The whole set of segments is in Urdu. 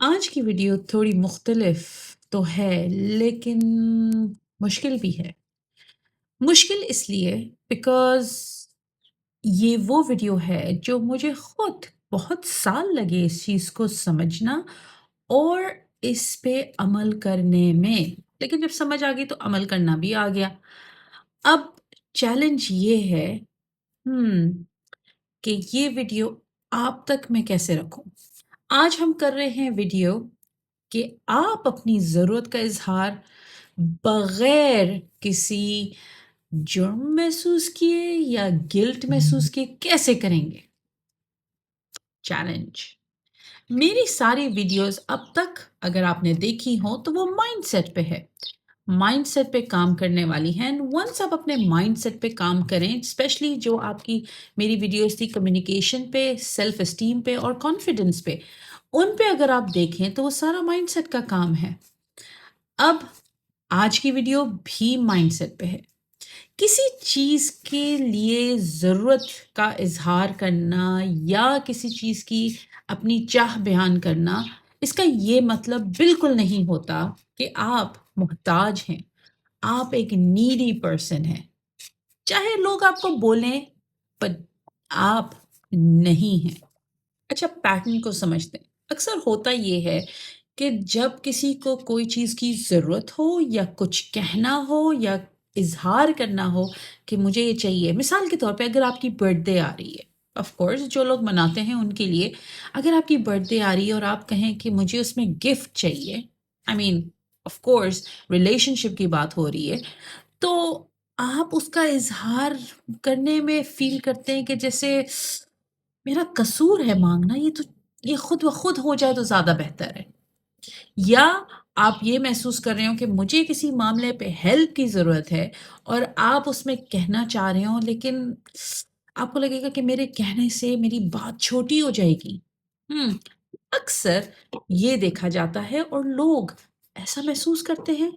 آج کی ویڈیو تھوڑی مختلف تو ہے لیکن مشکل بھی ہے۔ مشکل اس لیے بیکاز یہ وہ ویڈیو ہے جو مجھے خود بہت سال لگے اس چیز کو سمجھنا اور اس پہ عمل کرنے میں، لیکن جب سمجھ آ گئی تو عمل کرنا بھی آ گیا۔ اب چیلنج یہ ہے کہ یہ ویڈیو آپ تک میں کیسے رکھوں۔ آج ہم کر رہے ہیں ویڈیو کہ آپ اپنی ضرورت کا اظہار بغیر کسی جرم محسوس کیے یا گلٹ محسوس کیے کیسے کریں گے۔ چیلنج میری ساری ویڈیوز اب تک اگر آپ نے دیکھی ہوں تو وہ مائنڈ سیٹ پہ ہے، مائنڈ سیٹ پہ کام کرنے والی ہیں۔ ونس آپ اپنے مائنڈ سیٹ پہ کام کریں، اسپیشلی جو آپ کی میری ویڈیوز تھی کمیونیکیشن پہ، سیلف اسٹیم پہ اور کانفیڈنس پہ، ان پہ اگر آپ دیکھیں تو وہ سارا مائنڈ سیٹ کا کام ہے۔ اب آج کی ویڈیو بھی مائنڈ سیٹ پہ ہے۔ کسی چیز کے لیے ضرورت کا اظہار کرنا یا کسی چیز کی اپنی چاہ بیان کرنا، اس کا یہ مطلب بالکل نہیں ہوتا کہ آپ محتاج ہیں، آپ ایک نیڈی پرسن ہیں، چاہے لوگ آپ کو بولیں پر آپ نہیں ہیں۔ اچھا، پیٹرن کو سمجھتے ہیں۔ اکثر ہوتا یہ ہے کہ جب کسی کو کوئی چیز کی ضرورت ہو یا کچھ کہنا ہو یا اظہار کرنا ہو کہ مجھے یہ چاہیے، مثال کے طور پہ اگر آپ کی برتھ ڈے آ رہی ہے، آف کورس جو لوگ مناتے ہیں ان کے لیے، اگر آپ کی برتھ ڈے آ رہی ہے اور آپ کہیں کہ مجھے اس میں گفٹ چاہیے، آئی مین آف کورس ریلیشن شپ کی بات ہو رہی ہے، تو آپ اس کا اظہار کرنے میں فیل کرتے ہیں کہ جیسے میرا قصور ہے مانگنا، یہ خود بخود ہو جائے تو زیادہ بہتر ہے۔ یا آپ یہ محسوس کر رہے ہو کہ مجھے کسی معاملے پہ ہیلپ کی ضرورت ہے اور آپ اس میں کہنا چاہ رہے ہو، لیکن آپ کو لگے گا کہ میرے کہنے سے میری بات چھوٹی ہو جائے گی۔ اکثر یہ دیکھا جاتا ہے اور لوگ ایسا محسوس کرتے ہیں۔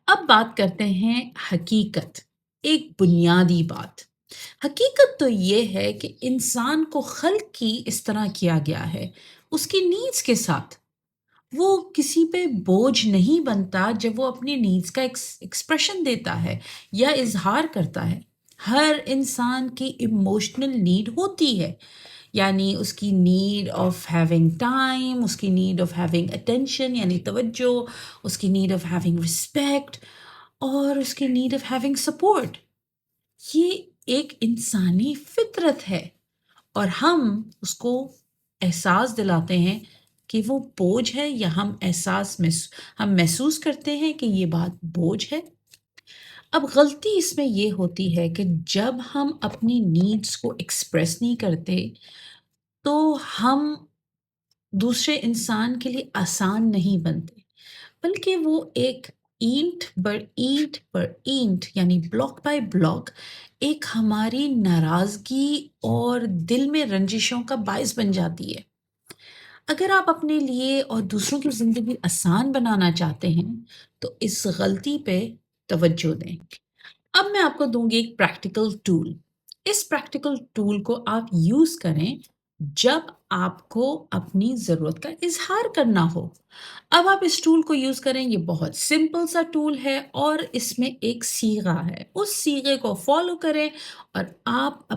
اب بات کرتے ہیں حقیقت، ایک بنیادی بات۔ حقیقت تو یہ ہے کہ انسان کو خلق کی اس طرح کیا گیا ہے، اس کی نیڈز کے ساتھ۔ وہ کسی پہ بوجھ نہیں بنتا جب وہ اپنی نیڈز کا ایکسپریشن دیتا ہے یا اظہار کرتا ہے۔ ہر انسان کی ایموشنل نیڈ ہوتی ہے، یعنی اس کی نیڈ آف ہیونگ ٹائم، اس کی نیڈ آف ہیونگ اٹینشن یعنی توجہ، اس کی نیڈ آف ہیونگ رسپیکٹ اور اس کی نیڈ آف ہیونگ سپورٹ۔ یہ ایک انسانی فطرت ہے اور ہم اس کو احساس دلاتے ہیں کہ وہ بوجھ ہے، یا ہم محسوس کرتے ہیں کہ یہ بات بوجھ ہے۔ اب غلطی اس میں یہ ہوتی ہے کہ جب ہم اپنی نیڈز کو ایکسپریس نہیں کرتے تو ہم دوسرے انسان کے لیے آسان نہیں بنتے، بلکہ وہ ایک اینٹ بر اینٹ پر اینٹ یعنی بلاک بائی بلاک ایک ہماری ناراضگی اور دل میں رنجشوں کا باعث بن جاتی ہے۔ اگر آپ اپنے لیے اور دوسروں کی زندگی آسان بنانا چاہتے ہیں تو اس غلطی پہ توجہ دیں۔ اب میں آپ کو دوں گی ایک پریکٹیکل ٹول۔ اس پریکٹیکل ٹول کو آپ یوز کریں جب آپ کو اپنی ضرورت کا اظہار کرنا ہو۔ اب آپ اس ٹول کو یوز کریں، یہ بہت سمپل سا ٹول ہے اور اس میں ایک صیغہ ہے، اس صیغے کو فالو کریں اور آپ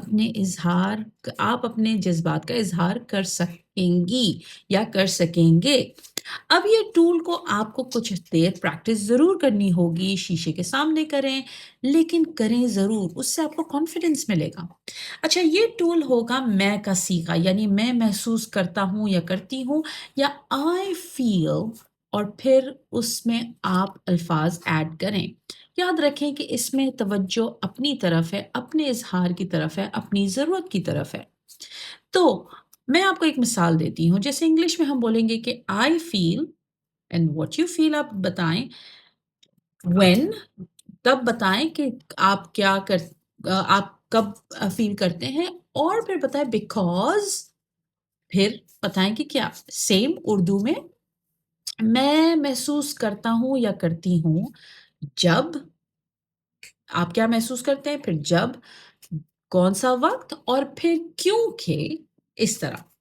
اپنے جذبات کا اظہار کر سکیں گی یا کر سکیں گے۔ اب یہ ٹول کو آپ کو کچھ دیر پریکٹس ضرور کرنی ہوگی، شیشے کے سامنے کریں، لیکن کریں ضرور، اس سے آپ کو کانفیڈنس ملے گا۔ اچھا، یہ ٹول ہوگا میں کا صیغہ، یعنی میں محسوس کرتا ہوں یا کرتی ہوں، یا آئی فیل، اور پھر اس میں آپ الفاظ ایڈ کریں۔ یاد رکھیں کہ اس میں توجہ اپنی طرف ہے، اپنے اظہار کی طرف ہے، اپنی ضرورت کی طرف ہے۔ تو میں آپ کو ایک مثال دیتی ہوں، جیسے انگلش میں ہم بولیں گے کہ آئی فیل اینڈ واٹ یو فیل، آپ بتائیں وین، تب بتائیں کہ آپ آپ کب فیل کرتے ہیں، اور پھر بتائیں بیکاز، پھر بتائیں کہ کیا۔ سیم اردو میں محسوس کرتا ہوں یا کرتی ہوں جب، آپ کیا محسوس کرتے ہیں، پھر جب، کون سا وقت، اور پھر کیونکہ، اس طرح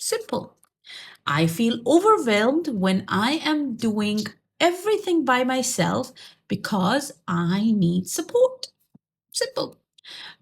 Simple. I feel overwhelmed when I am doing everything by myself because I need support. Simple.